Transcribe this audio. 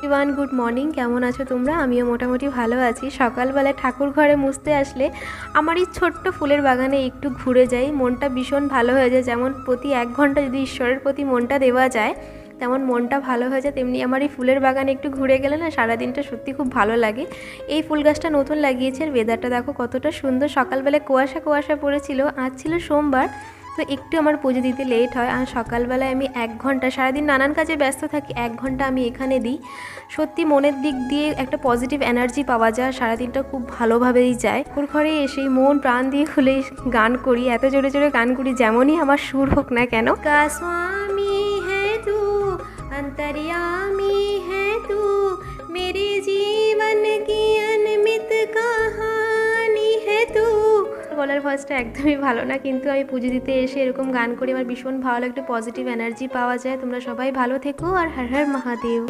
Everyone, good morning. কেমন আছো তোমরা? আমিও মোটামুটি ভালো আছি। সকালবেলায় ঠাকুর ঘরে মুছতে আসলে আমার এই ছোট্ট ফুলের বাগানে একটু ঘুরে যাই, মনটা ভীষণ ভালো হয়ে যায়। যেমন প্রতি 1 ঘন্টা যদি ঈশ্বরের প্রতি মনটা দেওয়া যায়, তেমন মনটা ভালো হয়ে যায়। তেমনি আমার এই ফুলের বাগানে একটু ঘুরে গেলে না সারাদিনটা সত্যি খুব ভালো লাগে। এই ফুল গাছটা নতুন লাগিয়েছে, আর ওয়েদারটা দেখো কতটা সুন্দর। সকালবেলায় কুয়াশা কুয়াশা পড়েছিল, আজ ছিল সোমবার, তো একটু আমার পুজো দিতে লেট হয়। আর সকালবেলায় আমি 1 ঘন্টা, সারাদিন নানান কাজে ব্যস্ত থাকি, 1 ঘন্টা আমি এখানে দিই। সত্যি মনের দিক দিয়ে একটা পজিটিভ এনার্জি পাওয়া যায়, সারাদিনটা খুব ভালোভাবেই যায়। ঠাকুর ঘরে এসেই মন প্রাণ দিয়ে খুলে গান করি, এত জোরে জোরে গান করি যেমনই আমার সুর হোক না কেন। স্বামী হ্যাঁ তু, অন্তর্যামী হ্যাঁ তু, মেরে জীবন কি অনমিত কাহানি হ্যাঁ তু। গলার ভয়েসটা একদমই ভালো না, কিন্তু আমি পুজো দিতে এসে এরকম গান করি, আমার ভীষণ ভালো, একটা পজিটিভ এনার্জি পাওয়া যায়। তোমরা সবাই ভালো থেকো, আর হর হর মহাদেব।